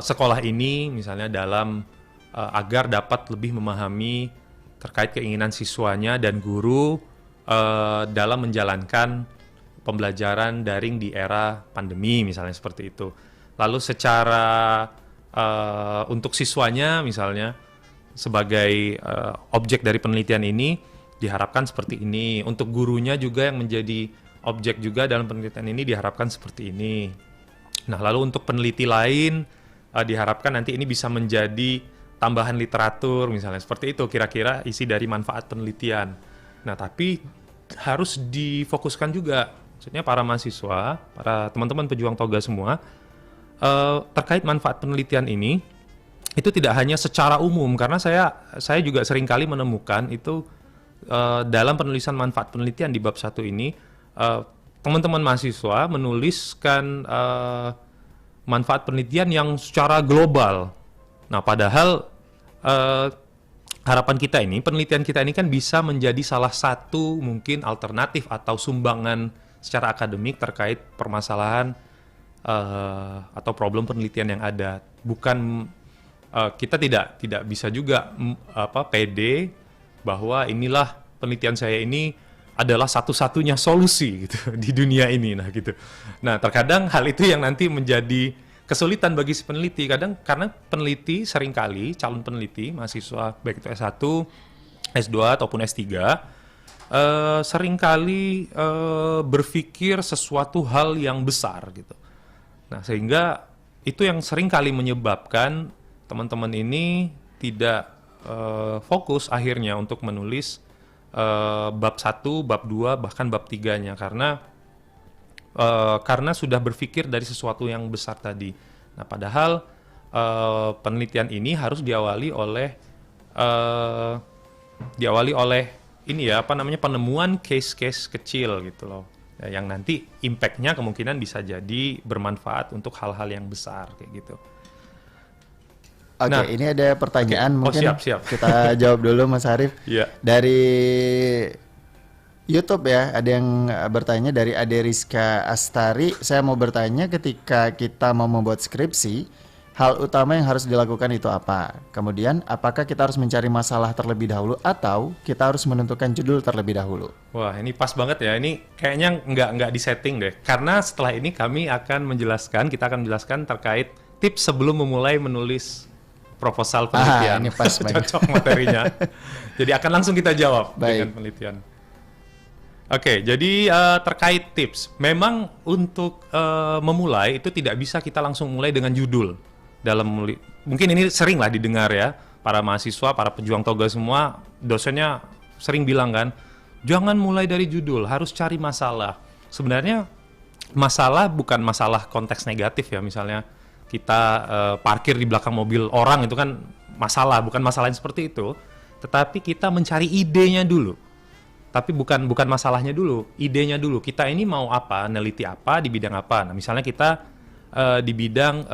sekolah ini misalnya dalam agar dapat lebih memahami terkait keinginan siswanya dan guru dalam menjalankan pembelajaran daring di era pandemi, misalnya seperti itu. Lalu secara untuk siswanya misalnya sebagai objek dari penelitian ini diharapkan seperti ini. Untuk gurunya juga yang menjadi objek juga dalam penelitian ini diharapkan seperti ini. Nah, lalu untuk peneliti lain diharapkan nanti ini bisa menjadi tambahan literatur misalnya. Seperti itu kira-kira isi dari manfaat penelitian. Nah, tapi harus difokuskan juga, maksudnya para mahasiswa, para teman-teman pejuang toga semua, terkait manfaat penelitian ini, itu tidak hanya secara umum, karena saya juga seringkali menemukan itu dalam penulisan manfaat penelitian di bab 1 ini, teman-teman mahasiswa menuliskan manfaat penelitian yang secara global. Nah, padahal harapan kita ini, penelitian kita ini kan bisa menjadi salah satu mungkin alternatif atau sumbangan secara akademik terkait permasalahan atau problem penelitian yang ada. Bukan kita tidak bisa juga pede bahwa inilah penelitian saya ini adalah satu-satunya solusi gitu di dunia ini. Nah gitu. Nah terkadang hal itu yang nanti menjadi kesulitan bagi si peneliti. Kadang karena peneliti seringkali calon peneliti mahasiswa baik itu S1, S2 ataupun S3 seringkali berpikir sesuatu hal yang besar gitu. Nah sehingga itu yang seringkali menyebabkan teman-teman ini tidak fokus akhirnya untuk menulis bab 1, bab 2, bahkan bab 3-nya karena sudah berpikir dari sesuatu yang besar tadi. Nah, padahal penelitian ini harus diawali oleh ini ya, penemuan case-case kecil gitu loh. Ya, yang nanti impact-nya kemungkinan bisa jadi bermanfaat untuk hal-hal yang besar kayak gitu. Oke, Nah, ini ada pertanyaan oke. Oh, mungkin siap. kita jawab dulu Mas Arief. Iya. Dari YouTube ya, ada yang bertanya dari Ade Rizka Astari. Saya mau bertanya, ketika kita mau membuat skripsi, hal utama yang harus dilakukan itu apa? Kemudian, apakah kita harus mencari masalah terlebih dahulu atau kita harus menentukan judul terlebih dahulu? Wah, ini pas banget ya. Ini kayaknya nggak disetting deh. Karena setelah ini kita akan menjelaskan terkait tips sebelum memulai menulis proposal penelitian. Ini pas banget. Cocok materinya. Jadi akan langsung kita jawab Baik. dengan penelitian. Oke, jadi terkait tips. Memang untuk memulai itu tidak bisa kita langsung mulai dengan judul. Mungkin ini sering lah didengar ya, para mahasiswa, para pejuang toga semua, dosennya sering bilang kan, jangan mulai dari judul, harus cari masalah. Sebenarnya masalah bukan masalah konteks negatif ya, misalnya kita parkir di belakang mobil orang itu kan masalah, bukan masalah yang seperti itu. Tetapi kita mencari idenya dulu. Tapi bukan masalahnya dulu, idenya dulu. Kita ini mau apa, neliti apa, di bidang apa. Nah, misalnya kita di bidang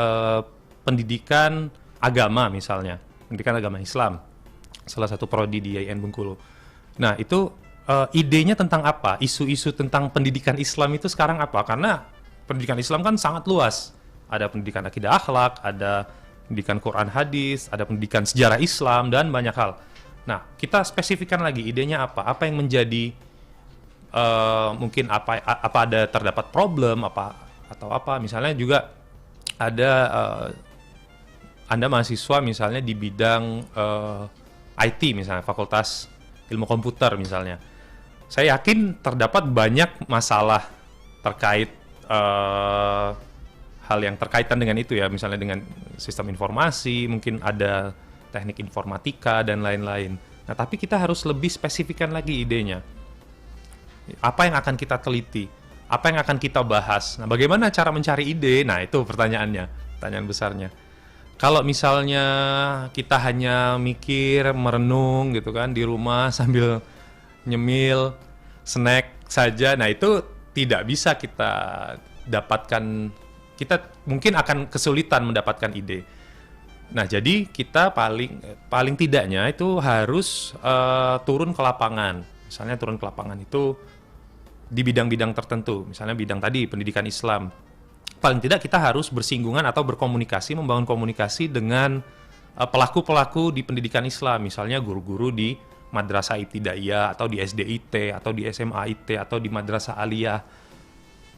pendidikan agama misalnya, pendidikan agama Islam, salah satu prodi di IAIN Bengkulu. Nah, itu idenya tentang apa? Isu-isu tentang pendidikan Islam itu sekarang apa? Karena pendidikan Islam kan sangat luas. Ada pendidikan akidah akhlak, ada pendidikan Quran hadis, ada pendidikan sejarah Islam, dan banyak hal. Nah, kita spesifikkan lagi idenya apa? Apa yang menjadi mungkin apa ada terdapat problem atau apa? Misalnya juga ada Anda mahasiswa misalnya di bidang IT misalnya, Fakultas Ilmu Komputer misalnya. Saya yakin terdapat banyak masalah terkait hal yang terkaitan dengan itu ya, misalnya dengan sistem informasi, mungkin ada teknik informatika dan lain-lain. Nah, tapi kita harus lebih spesifikkan lagi idenya. Apa yang akan kita teliti? Apa yang akan kita bahas? Nah, bagaimana cara mencari ide? Nah, itu pertanyaannya, pertanyaan besarnya. Kalau misalnya kita hanya mikir, merenung gitu kan di rumah sambil nyemil, snack saja, nah itu tidak bisa kita dapatkan. Kita mungkin akan kesulitan mendapatkan ide. Nah, jadi kita paling tidaknya itu harus turun ke lapangan. Misalnya turun ke lapangan itu di bidang-bidang tertentu. Misalnya bidang tadi pendidikan Islam. Paling tidak kita harus bersinggungan atau berkomunikasi, membangun komunikasi dengan pelaku-pelaku di pendidikan Islam. Misalnya guru-guru di Madrasah Ibtidaiyah atau di SDIT atau di SMA IT atau di Madrasah Aliyah.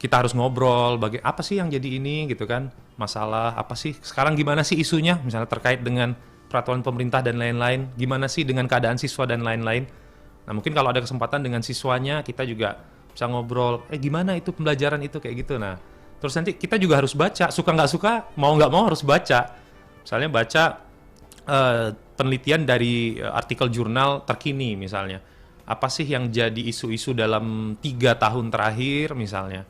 Kita harus ngobrol, apa sih yang jadi ini gitu kan, masalah apa sih, sekarang gimana sih isunya, misalnya terkait dengan peraturan pemerintah dan lain-lain, gimana sih dengan keadaan siswa dan lain-lain. Nah, mungkin kalau ada kesempatan dengan siswanya, kita juga bisa ngobrol, gimana itu pembelajaran itu kayak gitu. Nah, terus nanti kita juga harus baca, suka nggak suka, mau nggak mau harus baca. Misalnya baca penelitian dari artikel jurnal terkini misalnya. Apa sih yang jadi isu-isu dalam 3 tahun terakhir misalnya.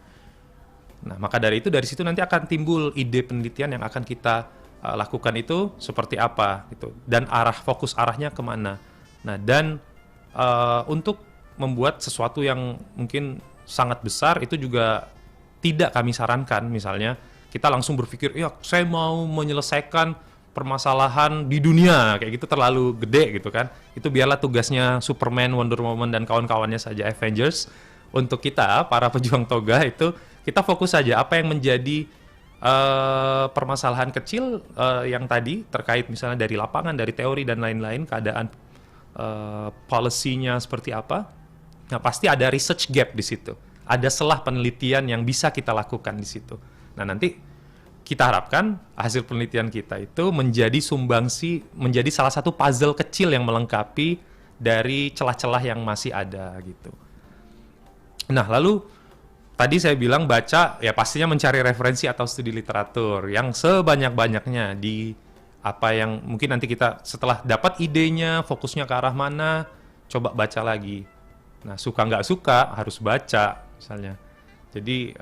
Nah, maka dari situ nanti akan timbul ide penelitian yang akan kita lakukan itu seperti apa gitu, dan fokus arahnya kemana. Nah, dan untuk membuat sesuatu yang mungkin sangat besar itu juga tidak kami sarankan. Misalnya kita langsung berpikir, ya saya mau menyelesaikan permasalahan di dunia kayak gitu, terlalu gede gitu kan. Itu biarlah tugasnya Superman, Wonder Woman dan kawan-kawannya saja, Avengers. Untuk kita para pejuang toga itu kita fokus saja apa yang menjadi permasalahan kecil yang tadi terkait misalnya dari lapangan, dari teori dan lain-lain, keadaan policy-nya seperti apa. Nah, pasti ada research gap di situ. Ada celah penelitian yang bisa kita lakukan di situ. Nah, nanti kita harapkan hasil penelitian kita itu menjadi sumbangsi, menjadi salah satu puzzle kecil yang melengkapi dari celah-celah yang masih ada gitu. Nah, lalu tadi saya bilang baca, ya pastinya mencari referensi atau studi literatur yang sebanyak-banyaknya di apa yang mungkin nanti kita setelah dapat idenya, fokusnya ke arah mana, coba baca lagi. Nah, suka nggak suka harus baca misalnya. Jadi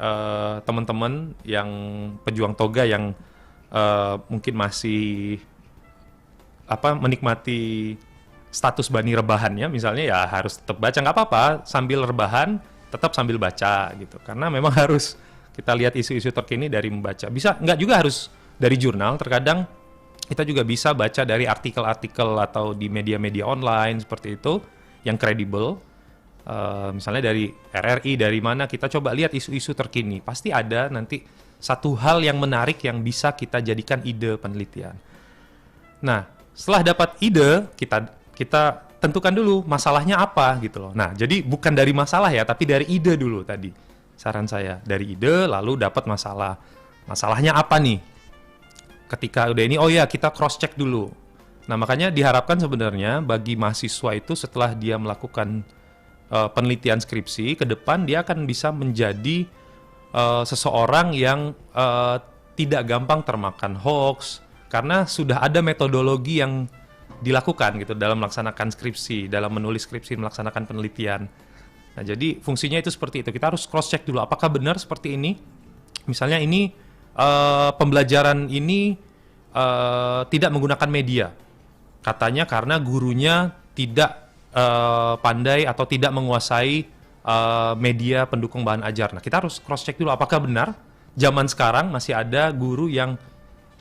teman-teman yang pejuang toga yang mungkin masih menikmati status bani rebahannya misalnya, ya harus tetap baca, nggak apa-apa sambil rebahan tetap sambil baca gitu, karena memang harus kita lihat isu-isu terkini dari membaca. Bisa nggak juga harus dari jurnal, terkadang kita juga bisa baca dari artikel-artikel atau di media-media online seperti itu yang kredibel. Misalnya dari RRI, dari mana, kita coba lihat isu-isu terkini, pasti ada nanti satu hal yang menarik yang bisa kita jadikan ide penelitian. Nah, setelah dapat ide, kita tentukan dulu masalahnya apa gitu loh. Nah, jadi bukan dari masalah ya, tapi dari ide dulu tadi. Saran saya, dari ide lalu dapat masalah. Masalahnya apa nih? Ketika udah ini, oh ya kita cross check dulu. Nah, makanya diharapkan sebenarnya bagi mahasiswa itu setelah dia melakukan penelitian skripsi, ke depan dia akan bisa menjadi seseorang yang tidak gampang termakan hoax, karena sudah ada metodologi yang dilakukan gitu dalam melaksanakan skripsi, dalam menulis skripsi, melaksanakan penelitian. Nah, jadi fungsinya itu seperti itu. Kita harus cross check dulu apakah benar seperti ini. Misalnya ini pembelajaran ini tidak menggunakan media. Katanya karena gurunya tidak pandai atau tidak menguasai media pendukung bahan ajar. Nah, kita harus cross check dulu apakah benar. Zaman sekarang masih ada guru yang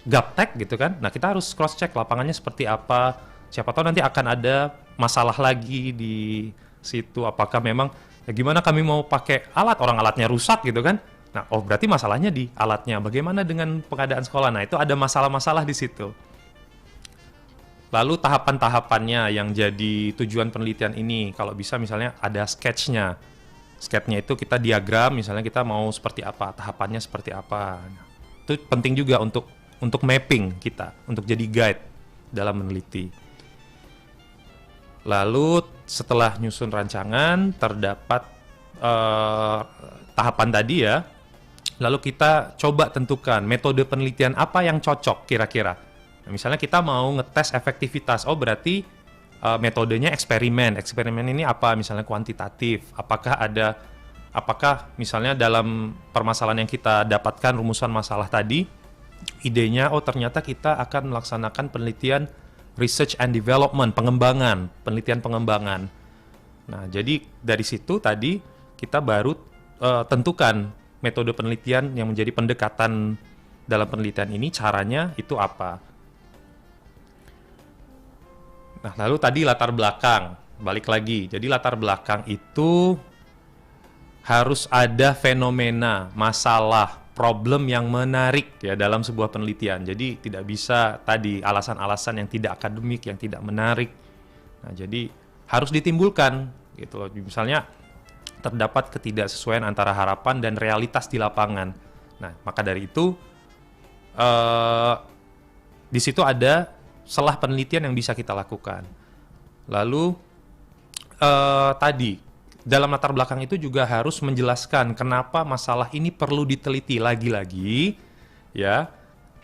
gaptek gitu kan. Nah, kita harus cross check lapangannya seperti apa. Siapa tahu nanti akan ada masalah lagi di situ. Apakah memang ya gimana kami mau pakai alat, orang alatnya rusak gitu kan. Nah, oh berarti masalahnya di alatnya. Bagaimana dengan pengadaan sekolah? Nah, itu ada masalah-masalah di situ. Lalu tahapan-tahapannya yang jadi tujuan penelitian ini, kalau bisa misalnya ada sketch-nya. Sketch-nya itu kita diagram, misalnya kita mau seperti apa, tahapannya seperti apa. Nah, itu penting juga untuk mapping kita, untuk jadi guide dalam meneliti. Lalu setelah nyusun rancangan, terdapat tahapan tadi ya, lalu kita coba tentukan metode penelitian apa yang cocok kira-kira. Nah, misalnya kita mau ngetes efektivitas, oh berarti metodenya eksperimen. Eksperimen ini apa? Misalnya kuantitatif. Apakah misalnya dalam permasalahan yang kita dapatkan rumusan masalah tadi, idenya, oh ternyata kita akan melaksanakan penelitian research and development, penelitian pengembangan. Nah, jadi dari situ tadi kita baru tentukan metode penelitian yang menjadi pendekatan dalam penelitian ini, caranya itu apa. Nah, lalu tadi latar belakang, balik lagi. Jadi latar belakang itu harus ada fenomena, masalah, problem yang menarik ya dalam sebuah penelitian. Jadi tidak bisa tadi alasan-alasan yang tidak akademik, yang tidak menarik. Nah, jadi harus ditimbulkan gitu loh. Misalnya terdapat ketidaksesuaian antara harapan dan realitas di lapangan. Nah, maka dari itu di situ ada celah penelitian yang bisa kita lakukan. Lalu tadi dalam latar belakang itu juga harus menjelaskan kenapa masalah ini perlu diteliti lagi-lagi, ya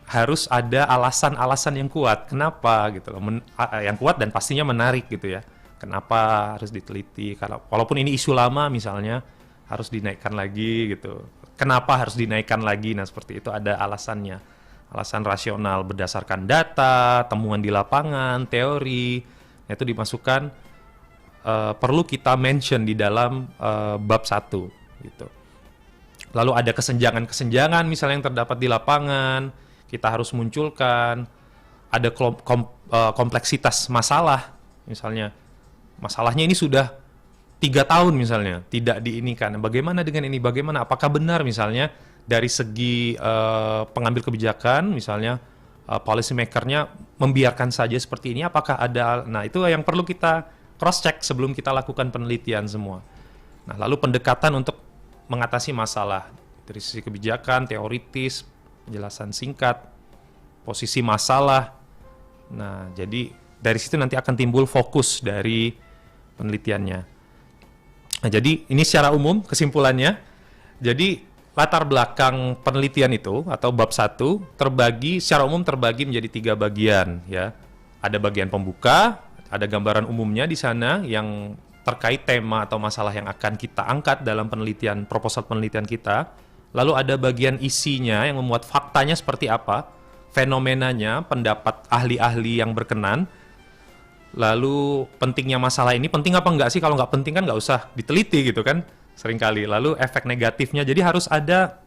harus ada alasan-alasan yang kuat. Kenapa gitu loh, yang kuat dan pastinya menarik gitu ya. Kenapa harus diteliti? Kalau walaupun ini isu lama misalnya harus dinaikkan lagi gitu. Kenapa harus dinaikkan lagi? Nah seperti itu ada alasannya. Alasan rasional berdasarkan data, temuan di lapangan, teori. Nah, itu dimasukkan. Perlu kita mention di dalam bab 1 gitu. Lalu ada kesenjangan-kesenjangan misalnya yang terdapat di lapangan, kita harus munculkan. Ada kompleksitas masalah, misalnya masalahnya ini sudah 3 tahun misalnya tidak diinikan. Bagaimana dengan ini? Bagaimana? Apakah benar misalnya dari segi pengambil kebijakan, misalnya policy maker-nya membiarkan saja seperti ini, apakah ada, nah itu yang perlu kita cross-check sebelum kita lakukan penelitian semua. Nah, lalu pendekatan untuk mengatasi masalah dari sisi kebijakan, teoritis, penjelasan singkat, posisi masalah. Nah, jadi dari situ nanti akan timbul fokus dari penelitiannya. Nah, jadi ini secara umum kesimpulannya. Jadi latar belakang penelitian itu atau bab 1 secara umum terbagi menjadi 3 bagian ya. Ada bagian pembuka, ada gambaran umumnya di sana yang terkait tema atau masalah yang akan kita angkat dalam penelitian, proposal penelitian kita. Lalu ada bagian isinya yang memuat faktanya seperti apa, fenomenanya, pendapat ahli-ahli yang berkenan. Lalu pentingnya masalah ini, penting apa enggak sih? Kalau nggak penting kan nggak usah diteliti gitu kan, seringkali. Lalu efek negatifnya, jadi harus ada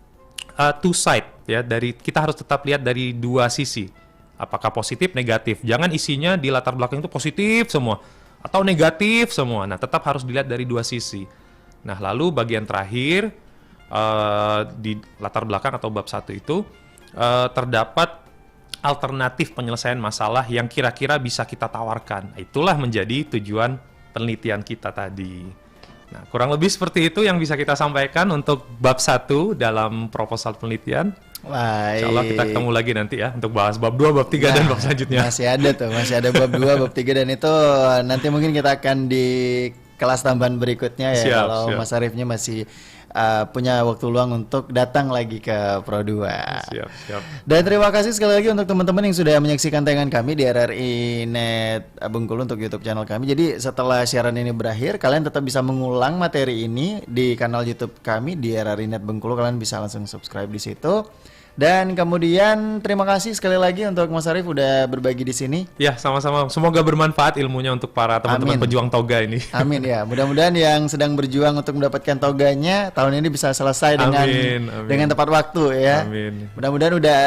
two side ya. Kita harus tetap lihat dari 2 sisi. Apakah positif, negatif. Jangan isinya di latar belakang itu positif semua atau negatif semua. Nah, tetap harus dilihat dari 2 sisi. Nah, lalu bagian terakhir di latar belakang atau bab 1 itu terdapat alternatif penyelesaian masalah yang kira-kira bisa kita tawarkan. Itulah menjadi tujuan penelitian kita tadi. Nah, kurang lebih seperti itu yang bisa kita sampaikan untuk bab 1 dalam proposal penelitian. Baik. Insya Allah kita ketemu lagi nanti ya untuk bahas bab 2, bab 3 dan bab selanjutnya. Masih ada tuh, masih ada bab 2, bab 3 dan itu nanti mungkin kita akan di kelas tambahan berikutnya ya. Siap, kalau siap. Mas Arifnya masih punya waktu luang untuk datang lagi ke Pro 2. Siap. Dan terima kasih sekali lagi untuk teman-teman yang sudah menyaksikan tayangan kami di RRI Net Bengkulu untuk YouTube channel kami. Jadi setelah siaran ini berakhir, kalian tetap bisa mengulang materi ini di kanal YouTube kami di RRI Net Bengkulu. Kalian bisa langsung subscribe di situ. Dan kemudian terima kasih sekali lagi untuk Mas Arif udah berbagi di sini. Ya, sama-sama. Semoga bermanfaat ilmunya untuk para teman-teman Amin. pejuang toga ini. Amin ya. Mudah-mudahan yang sedang berjuang untuk mendapatkan toganya tahun ini bisa selesai dengan Amin. dengan tepat waktu ya. Amin. Mudah-mudahan udah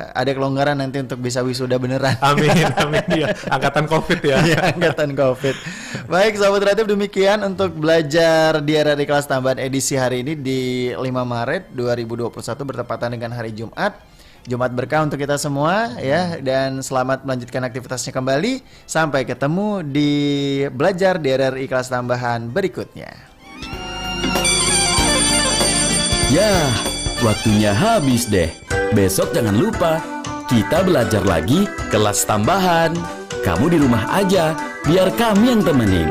ada kelonggaran nanti untuk bisa wisuda beneran. Amin ya. Angkatan Covid ya. Iya, angkatan Covid. Baik, sahabat kreatif, demikian untuk belajar di RRI kelas tambahan edisi hari ini di 5 Maret 2021 bertepatan dengan hari Jumat berkah untuk kita semua ya, dan selamat melanjutkan aktivitasnya kembali. Sampai ketemu di belajar di RRI kelas tambahan berikutnya. Ya, waktunya habis deh. Besok jangan lupa, kita belajar lagi kelas tambahan. Kamu di rumah aja, biar kami yang temenin.